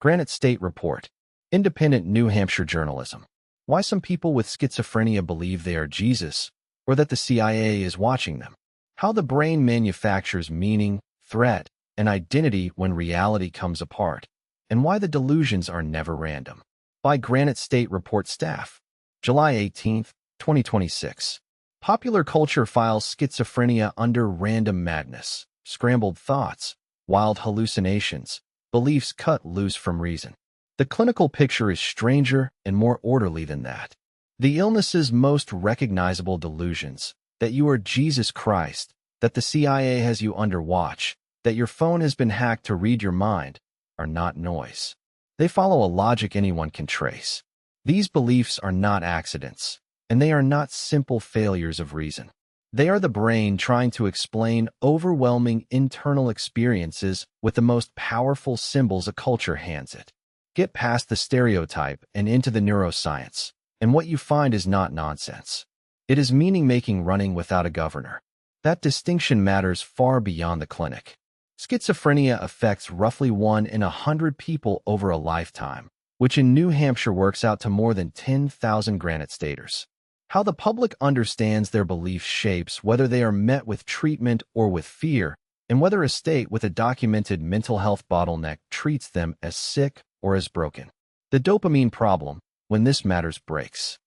Granite State Report. Independent New Hampshire journalism. Why some people with schizophrenia believe they are Jesus, or that the CIA is watching them. How the brain manufactures meaning, threat, and identity when reality comes apart. And why the delusions are never random. By Granite State Report staff. July 18, 2026. Popular culture files schizophrenia under random madness, scrambled thoughts, wild hallucinations, beliefs cut loose from reason. The clinical picture is stranger and more orderly than that. The illness's most recognizable delusions, that you are Jesus Christ, that the CIA has you under watch, that your phone has been hacked to read your mind, are not noise. They follow a logic anyone can trace. These beliefs are not accidents, and they are not simple failures of reason. They are the brain trying to explain overwhelming internal experiences with the most powerful symbols a culture hands it. Get past the stereotype and into the neuroscience, and what you find is not nonsense. It is meaning-making running without a governor. That distinction matters far beyond the clinic. Schizophrenia affects roughly 1 in 100 people over a lifetime, which in New Hampshire works out to more than 10,000 Granite Staters. How the public understands their beliefs shapes whether they are met with treatment or with fear, and whether a state with a documented mental health bottleneck treats them as sick or as broken. The dopamine problem, when this matters, breaks.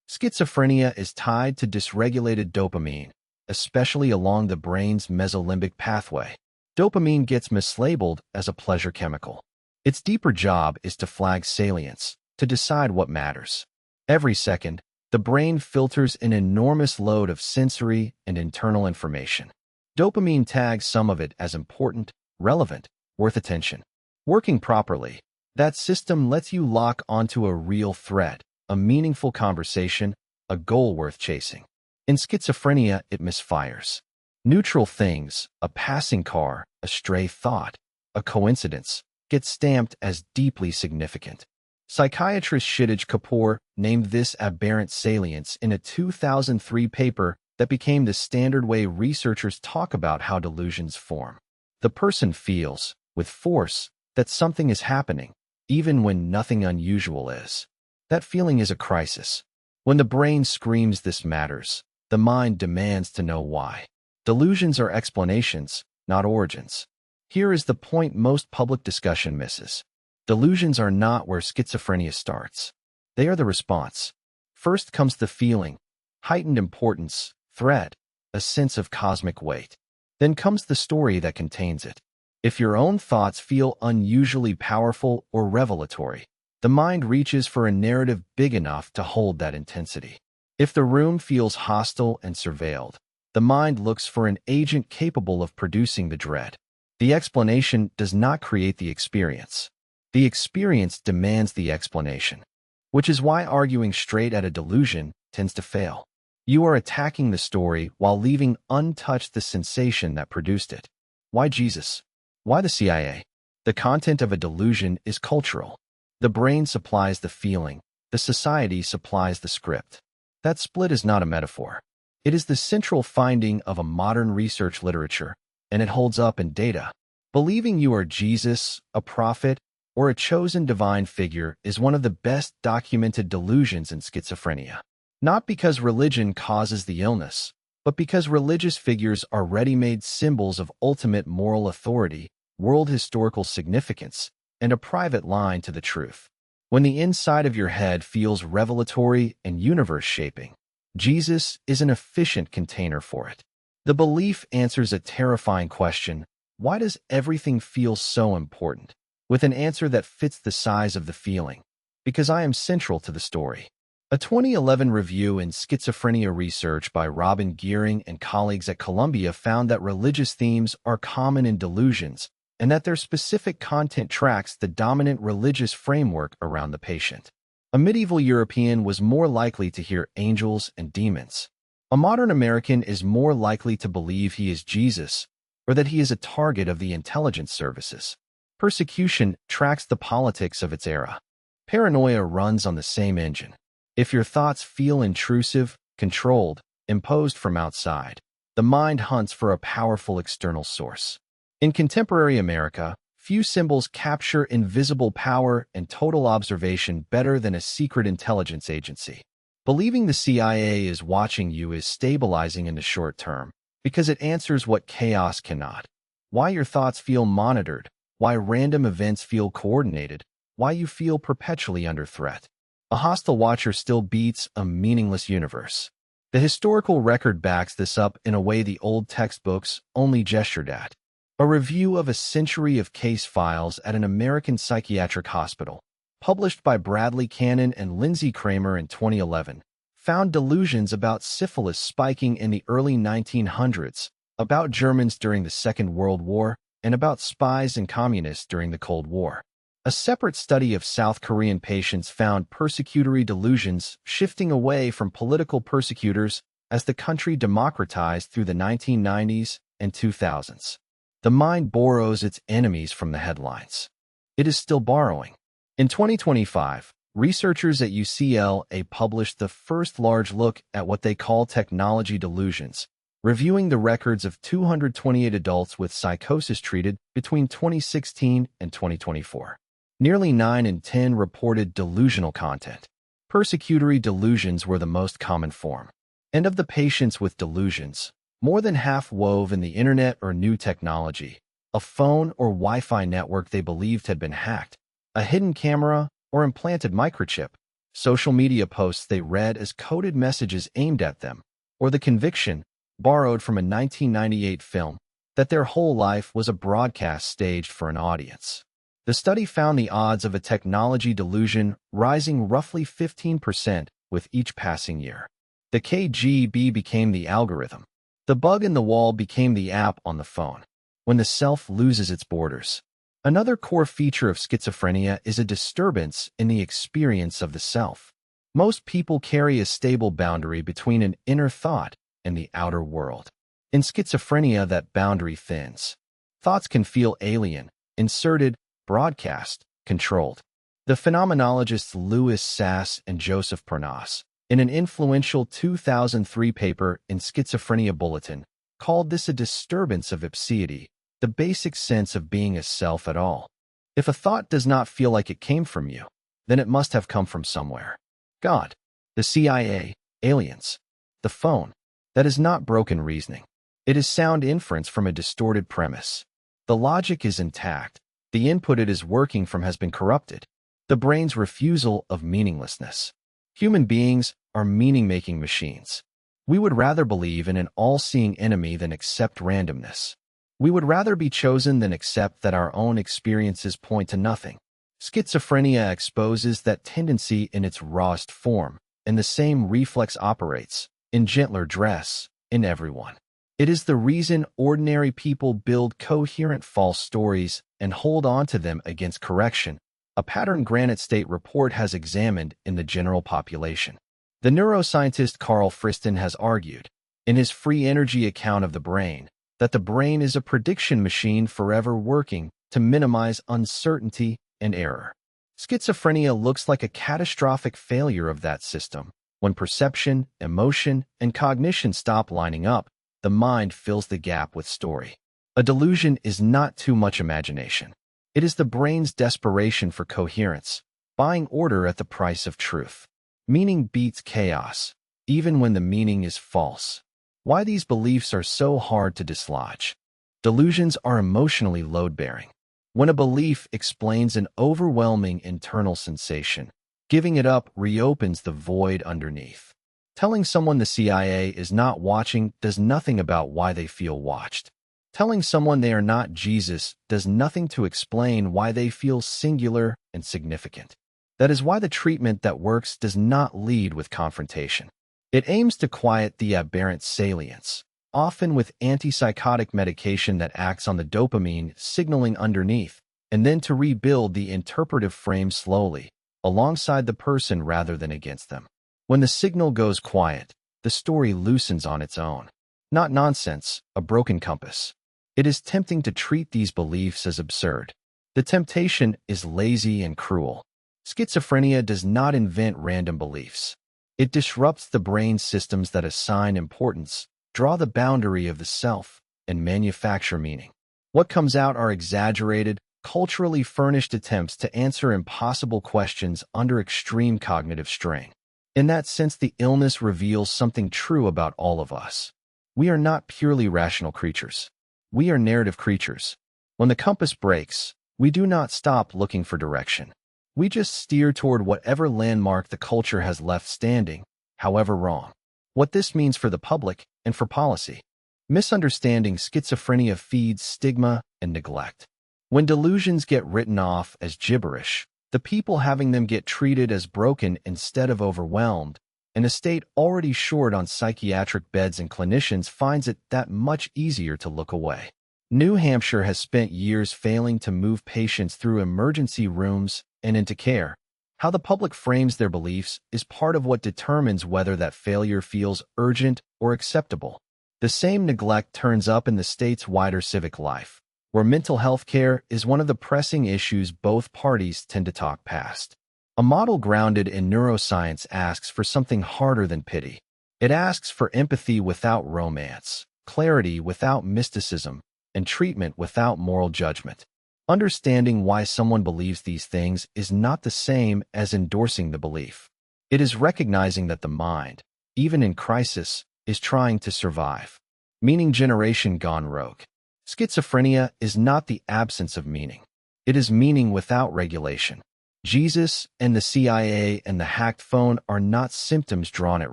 Schizophrenia is tied to dysregulated dopamine, especially along the brain's mesolimbic pathway. Dopamine gets mislabeled as a pleasure chemical. Its deeper job is to flag salience, to decide what matters. Every second, the brain filters an enormous load of sensory and internal information. Dopamine tags some of it as important, relevant, worth attention. Working properly, that system lets you lock onto a real threat, a meaningful conversation, a goal worth chasing. In schizophrenia, it misfires. Neutral things, a passing car, a stray thought, a coincidence, get stamped as deeply significant. Psychiatrist Kapur named this aberrant salience in a 2003 paper that became the standard way researchers talk about how delusions form. The person feels, with force, that something is happening, even when nothing unusual is. That feeling is a crisis. When the brain screams this matters, the mind demands to know why. Delusions are explanations, not origins. Here is the point most public discussion misses. Delusions are not where schizophrenia starts. They are the response. First comes the feeling, heightened importance, threat, a sense of cosmic weight. Then comes the story that contains it. If your own thoughts feel unusually powerful or revelatory, the mind reaches for a narrative big enough to hold that intensity. If the room feels hostile and surveilled, the mind looks for an agent capable of producing the dread. The explanation does not create the experience. The experience demands the explanation, which is why arguing straight at a delusion tends to fail. You are attacking the story while leaving untouched the sensation that produced it. Why Jesus? Why the CIA? The content of a delusion is cultural. The brain supplies the feeling, the society supplies the script. That split is not a metaphor. It is the central finding of a modern research literature, and it holds up in data. Believing you are Jesus, a prophet, or a chosen divine figure is one of the best documented delusions in schizophrenia. Not because religion causes the illness, but because religious figures are ready-made symbols of ultimate moral authority, world historical significance, and a private line to the truth. When the inside of your head feels revelatory and universe-shaping, Jesus is an efficient container for it. The belief answers a terrifying question: why does everything feel so important? With an answer that fits the size of the feeling. Because I am central to the story. A 2011 review in schizophrenia research by Robin Geering and colleagues at Columbia found that religious themes are common in delusions, and that their specific content tracks the dominant religious framework around the patient. A medieval European was more likely to hear angels and demons. A modern American is more likely to believe he is Jesus, or that he is a target of the intelligence services. Persecution tracks the politics of its era. Paranoia runs on the same engine. If your thoughts feel intrusive, controlled, imposed from outside, the mind hunts for a powerful external source. In contemporary America, Few symbols capture invisible power and total observation better than a secret intelligence agency. Believing the CIA is watching you is stabilizing in the short term because it answers what chaos cannot. Why your thoughts feel monitored, why random events feel coordinated, why you feel perpetually under threat. A hostile watcher still beats a meaningless universe. The historical record backs this up in a way the old textbooks only gestured at. A review of a century of case files at an American psychiatric hospital, published by Bradley Cannon and Lindsay Kramer in 2011, found delusions about syphilis spiking in the early 1900s, about Germans during the Second World War, and about spies and communists during the Cold War. A separate study of South Korean patients found persecutory delusions shifting away from political persecutors as the country democratized through the 1990s and 2000s. The mind borrows its enemies from the headlines. It is still borrowing. In 2025, researchers at UCLA published the first large look at what they call technology delusions, reviewing the records of 228 adults with psychosis treated between 2016 and 2024. Nearly 9 in 10 reported delusional content. Persecutory delusions were the most common form. And of the patients with delusions, more than half wove in the internet or new technology, a phone or Wi-Fi network they believed had been hacked, a hidden camera or implanted microchip, social media posts they read as coded messages aimed at them, or the conviction, borrowed from a 1998 film, that their whole life was a broadcast staged for an audience. The study found the odds of a technology delusion rising roughly 15% with each passing year. The KGB became the algorithm. The bug in the wall became the app on the phone. When the self loses its borders. Another core feature of schizophrenia is a disturbance in the experience of the self. Most people carry a stable boundary between an inner thought and the outer world. In schizophrenia, that boundary thins. Thoughts can feel alien, inserted, broadcast, controlled. The phenomenologists Louis Sass and Joseph Parnas, in an influential 2003 paper in Schizophrenia Bulletin, called this a disturbance of ipseity, the basic sense of being a self at all. If a thought does not feel like it came from you, then it must have come from somewhere. God, the CIA, aliens, the phone. That is not broken reasoning. It is sound inference from a distorted premise. The logic is intact. The input it is working from has been corrupted. The brain's refusal of meaninglessness. Human beings are meaning-making machines. We would rather believe in an all-seeing enemy than accept randomness. We would rather be chosen than accept that our own experiences point to nothing. Schizophrenia exposes that tendency in its rawest form, and the same reflex operates, in gentler dress, in everyone. It is the reason ordinary people build coherent false stories and hold on to them against correction, a pattern Granite State Report has examined in the general population. The neuroscientist Friston has argued, in his free energy account of the brain, that the brain is a prediction machine forever working to minimize uncertainty and error. Schizophrenia looks like a catastrophic failure of that system. When perception, emotion, and cognition stop lining up, the mind fills the gap with story. A delusion is not too much imagination. It is the brain's desperation for coherence, buying order at the price of truth. Meaning beats chaos, even when the meaning is false. Why these beliefs are so hard to dislodge. Delusions are emotionally load-bearing. When a belief explains an overwhelming internal sensation, giving it up reopens the void underneath. Telling someone the CIA is not watching does nothing about why they feel watched. Telling someone they are not Jesus does nothing to explain why they feel singular and significant. That is why the treatment that works does not lead with confrontation. It aims to quiet the aberrant salience, often with antipsychotic medication that acts on the dopamine signaling underneath, and then to rebuild the interpretive frame slowly, alongside the person rather than against them. When the signal goes quiet, the story loosens on its own. Not nonsense, a broken compass. It is tempting to treat these beliefs as absurd. The temptation is lazy and cruel. Schizophrenia does not invent random beliefs. It disrupts the brain systems that assign importance, draw the boundary of the self, and manufacture meaning. What comes out are exaggerated, culturally furnished attempts to answer impossible questions under extreme cognitive strain. In that sense, the illness reveals something true about all of us. We are not purely rational creatures. We are narrative creatures. When the compass breaks, we do not stop looking for direction. We just steer toward whatever landmark the culture has left standing, however wrong. What this means for the public and for policy. Misunderstanding schizophrenia feeds stigma and neglect. When delusions get written off as gibberish, the people having them get treated as broken instead of overwhelmed, and a state already short on psychiatric beds and clinicians finds it that much easier to look away. New Hampshire has spent years failing to move patients through emergency rooms and into care. How the public frames their beliefs is part of what determines whether that failure feels urgent or acceptable. The same neglect turns up in the state's wider civic life, where mental health care is one of the pressing issues both parties tend to talk past. A model grounded in neuroscience asks for something harder than pity. It asks for empathy without romance, clarity without mysticism, and treatment without moral judgment. Understanding why someone believes these things is not the same as endorsing the belief. It is recognizing that the mind, even in crisis, is trying to survive. Meaning generation gone rogue. Schizophrenia is not the absence of meaning. It is meaning without regulation. Jesus and the CIA and the hacked phone are not symptoms drawn at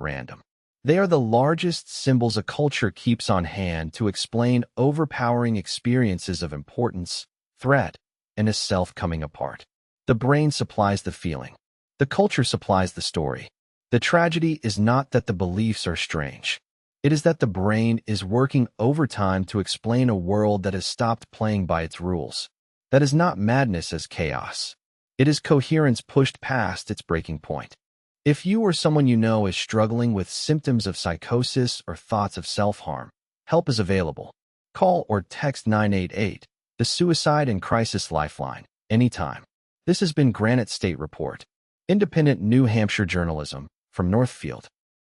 random. They are the largest symbols a culture keeps on hand to explain overpowering experiences of importance, threat, and a self coming apart. The brain supplies the feeling. The culture supplies the story. The tragedy is not that the beliefs are strange. It is that the brain is working overtime to explain a world that has stopped playing by its rules. That is not madness as chaos. It is coherence pushed past its breaking point. If you or someone you know is struggling with symptoms of psychosis or thoughts of self-harm, help is available. Call or text 988, the Suicide and Crisis Lifeline, anytime. This has been Granite State Report, independent New Hampshire journalism from Northfield.